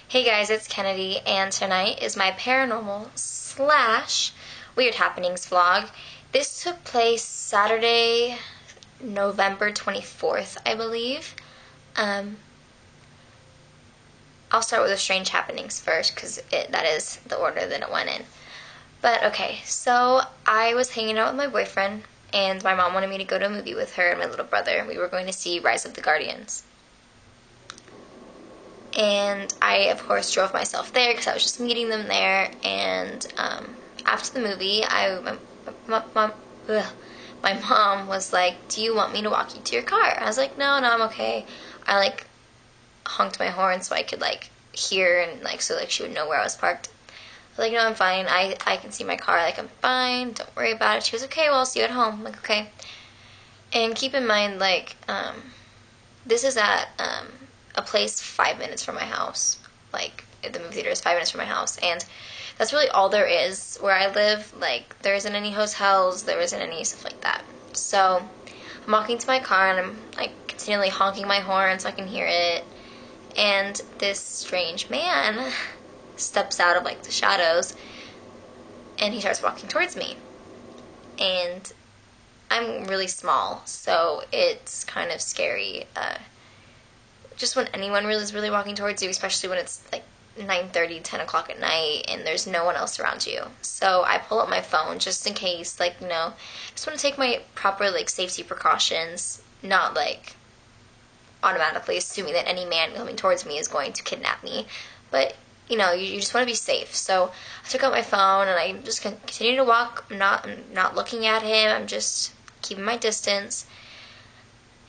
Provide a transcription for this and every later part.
Hey guys, it's Kennedy, and tonight is my paranormal slash weird happenings vlog. This took place Saturday, November 24th, I believe. Um, I'll start with the strange happenings first because that is the order that it went in. But okay, so I was hanging out with my boyfriend, and my mom wanted me to go to a movie with her and my little brother. We were going to see Rise of the Guardians. And I, of course, drove myself there because I was just meeting them there. And after the movie, my mom was like, "Do you want me to walk you to your car?" I was like, "No, I'm okay." I honked my horn so I could hear and so she would know where I was parked. I was like, "No, I'm fine. I can see my car. I'm fine. Don't worry about it." She was okay. Well, I'll see you at home. I'm like, okay. And keep in mind, this is at a place 5 minutes from my house. The movie theater is 5 minutes from my house, and that's really all there is where I live. There isn't any hotels, there isn't any stuff like that. So I'm walking to my car, and I'm continually honking my horn so I can hear it. And this strange man steps out of the shadows, and he starts walking towards me. And I'm really small, so it's kind of scary. Just when anyone is really walking towards you, especially when it's 9:30, 10 o'clock at night, and there's no one else around you. So I pull up my phone just in case, just want to take my proper safety precautions, not automatically assuming that any man coming towards me is going to kidnap me. But you just want to be safe. So I took out my phone and I just continue to walk. I'm not looking at him. I'm just keeping my distance.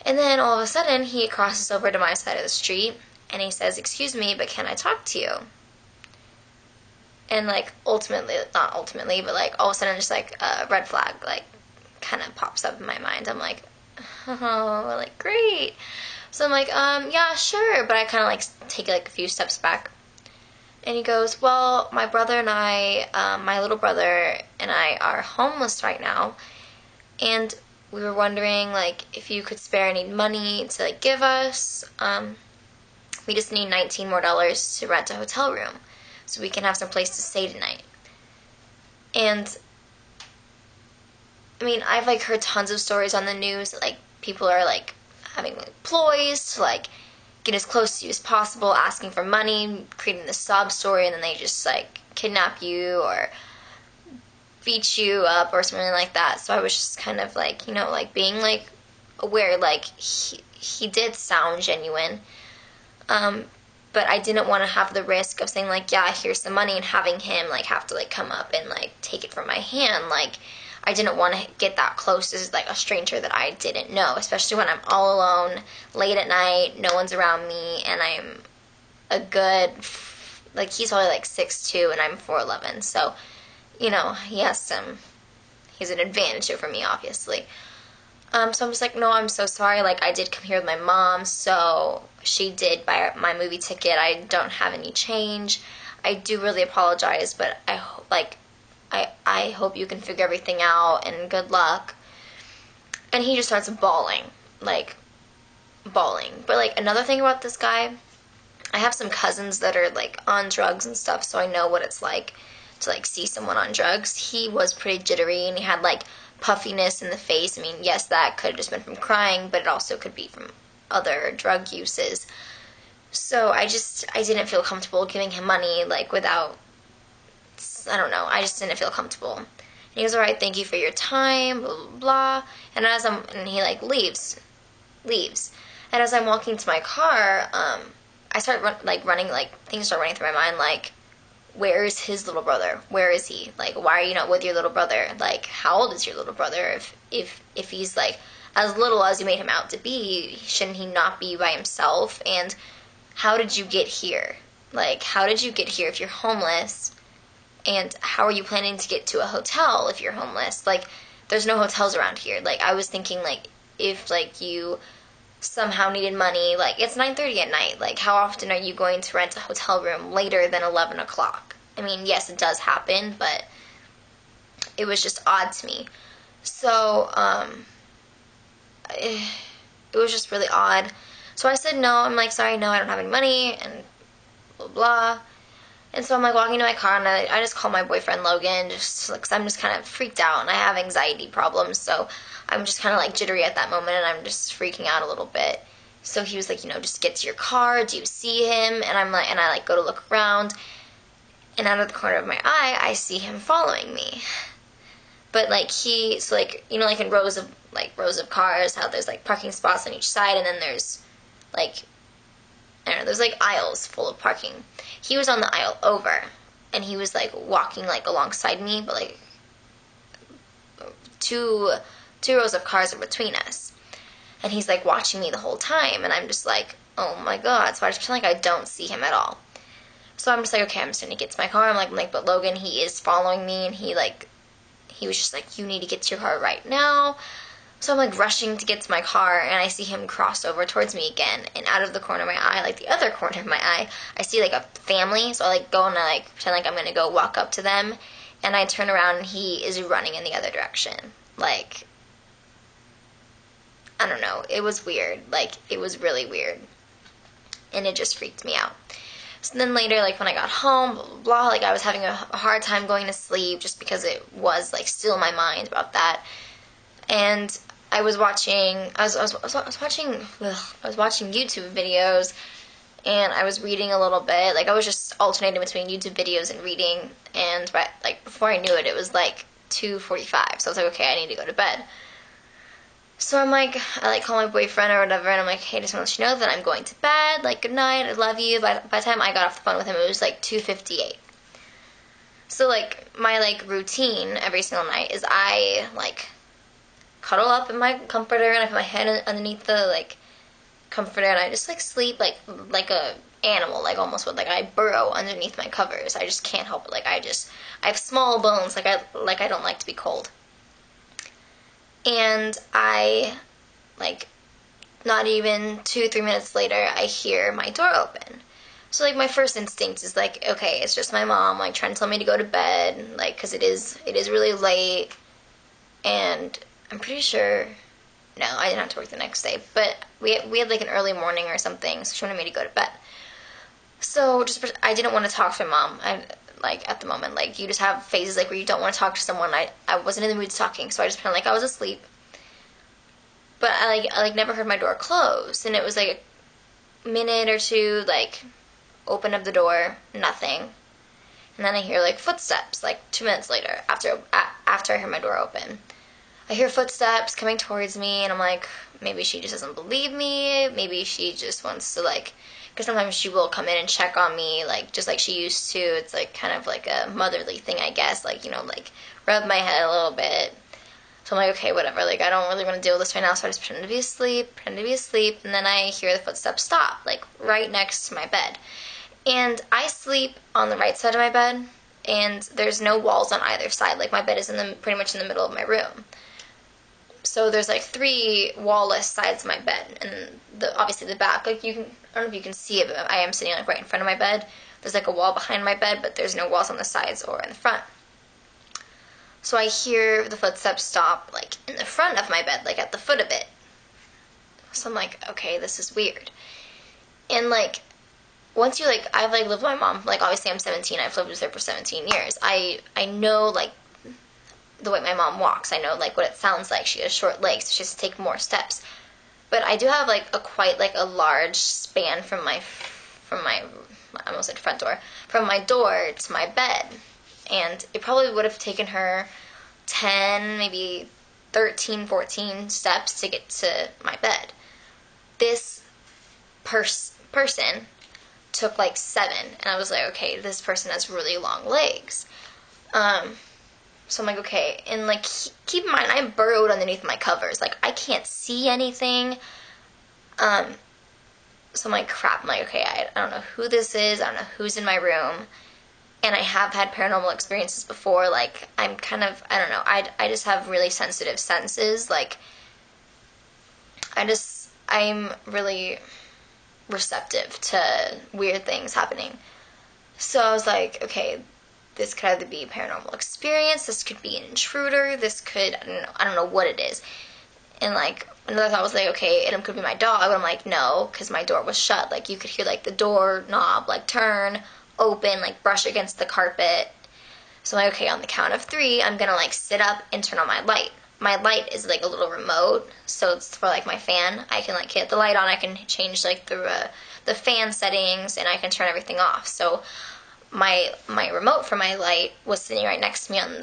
And then all of a sudden, he crosses over to my side of the street, and he says, "Excuse me, but can I talk to you?" And not ultimately, but all of a sudden, just a red flag, kind of pops up in my mind. I'm like, oh, great. So I'm like, yeah, sure, but I kind of take a few steps back. And he goes, "Well, my brother and I, my little brother and I are homeless right now, and we were wondering if you could spare any money to give us. We just need $19 more to rent a hotel room so we can have some place to stay tonight." And I mean, I've heard tons of stories on the news that people are having ploys to get as close to you as possible, asking for money, creating this sob story, and then they just kidnap you or beat you up or something like that. So I was just kind of being aware, he did sound genuine, but I didn't want to have the risk of saying yeah, here's some money, and having him have to come up and take it from my hand. I didn't want to get that close to a stranger that I didn't know, especially when I'm all alone late at night, no one's around me, and I'm a good he's only 6'2" and I'm 4'11", so he has he's an advantage over me, obviously. So I'm just no, I'm so sorry. I did come here with my mom, so she did buy my movie ticket. I don't have any change. I do really apologize, but I hope you can figure everything out, and good luck. And he just starts bawling. Bawling. But another thing about this guy, I have some cousins that are on drugs and stuff, so I know what it's like to see someone on drugs. He was pretty jittery, and he had puffiness in the face. I mean, yes, that could have just been from crying, but it also could be from other drug uses. So I didn't feel comfortable giving him money without, I don't know, I just didn't feel comfortable. And he goes, "All right, thank you for your time, blah blah blah." And and he leaves. And as I'm walking to my car, I start running, things start running through my mind, where is his little brother? Where is he? Why are you not with your little brother? How old is your little brother? If he's as little as you made him out to be, shouldn't he not be by himself? And how did you get here? How did you get here if you're homeless? And how are you planning to get to a hotel if you're homeless? There's no hotels around here. I was thinking if you somehow needed money, it's 9:30 at night, how often are you going to rent a hotel room later than 11 o'clock? I mean, yes, it does happen, but it was just odd to me. So it was just really odd. So I said no. I'm sorry, no, I don't have any money. And blah, blah. And so I'm like walking to my car, and I just call my boyfriend Logan, just because I'm just kind of freaked out, and I have anxiety problems, so I'm just kind of like jittery at that moment, and I'm just freaking out a little bit. So he was like, just get to your car. Do you see him? And I'm like, and I like go to look around, and out of the corner of my eye, I see him following me. But like so like like in rows of cars, how there's like parking spots on each side, and then there's like, I don't know, there's like aisles full of parking. He was on the aisle over, and he was like walking like alongside me, but like two rows of cars are between us, and he's like watching me the whole time, and I'm just like, oh my god. So I just pretend like I don't see him at all. So I'm just like, okay, I'm just gonna get to my car. I'm like, but Logan, he is following me, and he was just like, you need to get to your car right now. So I'm like rushing to get to my car, and I see him cross over towards me again, and out of the corner of my eye, like the other corner of my eye, I see like a family. So I like go and I like pretend like I'm gonna go walk up to them, and I turn around and he is running in the other direction. Like, I don't know, it was weird. Like, it was really weird, and it just freaked me out. So then later, like when I got home, blah, blah, blah, like I was having a hard time going to sleep just because it was like still in my mind about that. And I was watching YouTube videos, and I was reading a little bit. Like I was just alternating between YouTube videos and reading, and like before I knew it, it was like 2:45. So I was like, okay, I need to go to bed. So I'm like, I like call my boyfriend or whatever, and I'm like, hey, just want to let you know that I'm going to bed. Like, good night, I love you. By the time I got off the phone with him, it was like 2:58. So like my like routine every single night is I like cuddle up in my comforter, and I put my head underneath the like comforter, and I just like sleep like a animal, like almost would. Like I burrow underneath my covers. I just can't help it. Like I have small bones. Like I don't like to be cold. And I, like, not even 2-3 minutes later, I hear my door open. So, like, my first instinct is, like, okay, it's just my mom, like, trying to tell me to go to bed, like, because it is really late, and I'm pretty sure, no, I didn't have to work the next day, but we had, like, an early morning or something, so she wanted me to go to bed. So, I didn't want to talk to my mom. Like, at the moment, like, you just have phases, like, where you don't want to talk to someone. I wasn't in the mood to talking, so I just pretended like I was asleep. But I never heard my door close, and it was, like, a minute or two, like, open up the door, nothing. And then I hear, like, footsteps, like, 2 minutes later, after I hear my door open. I hear footsteps coming towards me, and I'm like, maybe she just doesn't believe me, maybe she just wants to, like, because sometimes she will come in and check on me, like, just like she used to. It's, like, kind of like a motherly thing, I guess, like, like, rub my head a little bit. So I'm like, okay, whatever, like, I don't really want to deal with this right now, so I just pretend to be asleep, and then I hear the footsteps stop, like, right next to my bed. And I sleep on the right side of my bed, and there's no walls on either side. Like, my bed is pretty much in the middle of my room. So there's like 3 wall-less sides of my bed, and obviously the back, like I don't know if you can see it, but I am sitting like right in front of my bed. There's like a wall behind my bed, but there's no walls on the sides or in the front. So I hear the footsteps stop like in the front of my bed, like at the foot of it. So I'm like, okay, this is weird. And like, once I've like lived with my mom, like obviously I'm 17, I've lived with her for 17 years. I know like the way my mom walks. I know like what it sounds like. She has short legs, so she has to take more steps. But I do have like quite like a large span from my I almost said front door, from my door to my bed, and it probably would have taken her 10, maybe 13, 14 steps to get to my bed. This person took like 7, and I was like, okay, this person has really long legs. So I'm like, okay, and like, keep in mind, I'm burrowed underneath my covers, like, I can't see anything, so I'm like, crap, I'm like, okay, I don't know who this is, I don't know who's in my room, and I have had paranormal experiences before, like, I'm kind of, I don't know, I just have really sensitive senses, like, I'm really receptive to weird things happening, so I was like, okay, this could either be a paranormal experience, this could be an intruder, this could, I don't know what it is. And like, another thought was like, okay, it could be my dog. But I'm like, no, because my door was shut. Like, you could hear like the door knob like turn, open, like brush against the carpet. So I'm like, okay, on the count of 3, I'm gonna like sit up and turn on my light. My light is like a little remote, so it's for like my fan. I can like hit the light on, I can change like the fan settings, and I can turn everything off. So my remote for my light was sitting right next to me on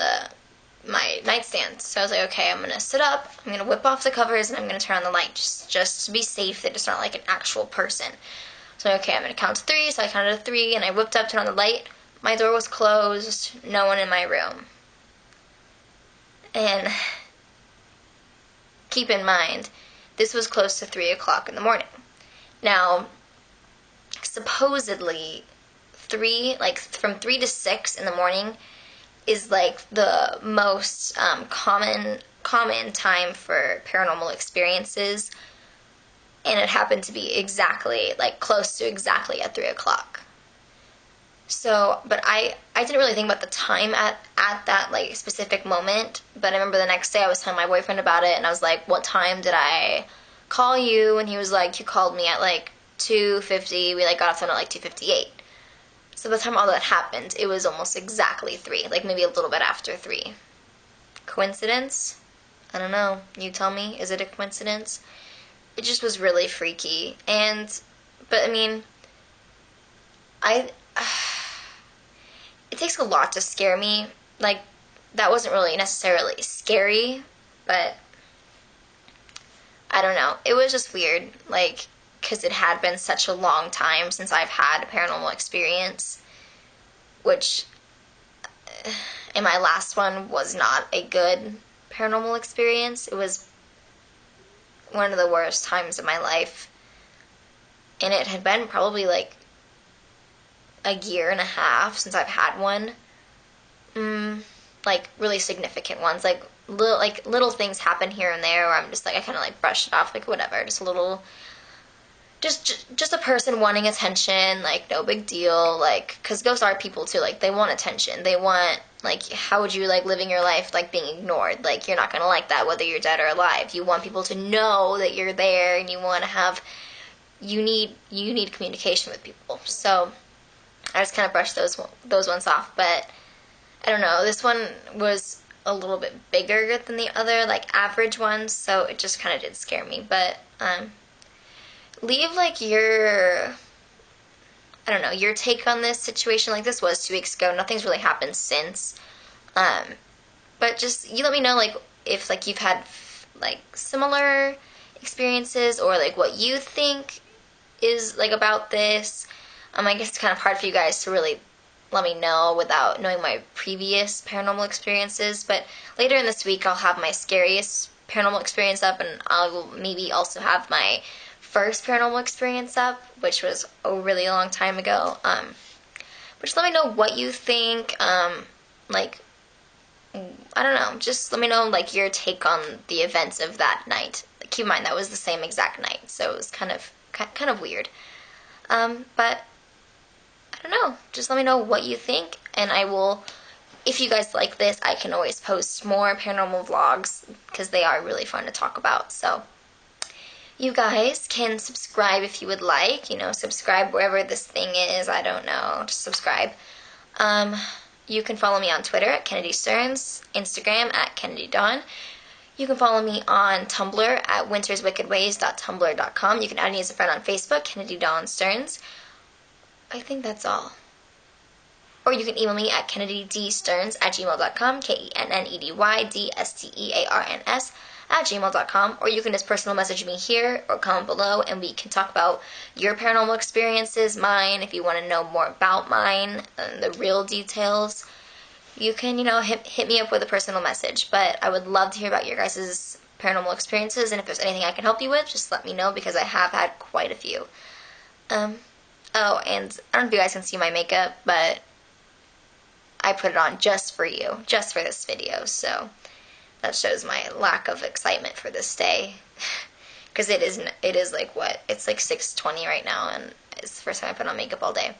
my nightstand. So I was like, okay, I'm gonna sit up, I'm gonna whip off the covers, and I'm gonna turn on the light just to be safe that it's not like an actual person. So okay, I'm gonna count to 3. So I counted to 3, and I whipped up, turned on the light. My door was closed, no one in my room. And keep in mind, this was close to 3 o'clock in the morning. Now, supposedly, from 3 to 6 in the morning is like the most common time for paranormal experiences, and it happened to be exactly, like close to exactly at 3 o'clock. So, but I didn't really think about the time at that like specific moment, but I remember the next day I was telling my boyfriend about it, and I was like, what time did I call you? And he was like, you called me at like 2:50. We like got off the phone at like 2:58. So by the time all that happened, it was almost exactly 3, like maybe a little bit after 3. Coincidence? I don't know. You tell me, is it a coincidence? It just was really freaky. But I mean, it takes a lot to scare me. Like, that wasn't really necessarily scary, but I don't know. It was just weird, like, because it had been such a long time since I've had a paranormal experience, which, in my last one, was not a good paranormal experience. It was one of the worst times of my life, and it had been probably, like, a year and a half since I've had one. Like, really significant ones. Like little things happen here and there where I'm just like, I kind of like brush it off, like whatever, just a little, just a person wanting attention, like no big deal, like, because ghosts are people too, like they want attention, they want, like, how would you like living your life like being ignored? Like, you're not gonna like that whether you're dead or alive. You want people to know that you're there, and you want to have, you need communication with people. So I just kind of brushed those ones off, but I don't know, this one was a little bit bigger than the other, like, average ones, so it just kind of did scare me. But leave, like, your take on this situation. Like, this was 2 weeks ago, nothing's really happened since, but just, you let me know, like, if, like, you've had, like, similar experiences, or, like, what you think is, like, about this. I guess it's kind of hard for you guys to really let me know without knowing my previous paranormal experiences, but later in this week I'll have my scariest paranormal experience up, and I will maybe also have my first paranormal experience up, which was a really long time ago. But just let me know what you think. Like, I don't know, just let me know, like, your take on the events of that night. Keep in mind, that was the same exact night, so it was kind of weird. But I don't know, just let me know what you think, and I will, if you guys like this, I can always post more paranormal vlogs, because they are really fun to talk about. So you guys can subscribe if you would like, subscribe wherever this thing is, I don't know, just subscribe. You can follow me on Twitter at Kennedy Stearns, Instagram at Kennedy Dawn. You can follow me on Tumblr at winterswickedways.tumblr.com. You can add me as a friend on Facebook, Kennedy Dawn Stearns. I think that's all. Or you can email me at kennedydstearns@gmail.com, KENNEDYDSTEARNS@gmail.com, or you can just personal message me here or comment below, and we can talk about your paranormal experiences, mine, if you want to know more about mine, and the real details. You can, hit me up with a personal message, but I would love to hear about your guys' paranormal experiences, and if there's anything I can help you with, just let me know, because I have had quite a few. Oh, and I don't know if you guys can see my makeup, but I put it on just for you, just for this video, so that shows my lack of excitement for this day, because it is like, what, it's like 6:20 right now, and it's the first time I put on makeup all day.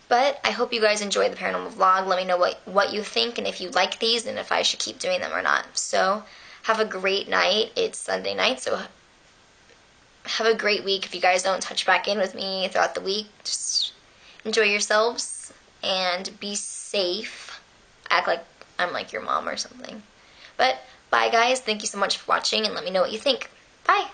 But I hope you guys enjoyed the paranormal vlog. Let me know what you think, and if you like these, and if I should keep doing them or not. So have a great night. It's Sunday night, so have a great week. If you guys don't touch back in with me throughout the week, just enjoy yourselves and be safe. Act like I'm like your mom or something. But bye, guys. Thank you so much for watching, and let me know what you think. Bye.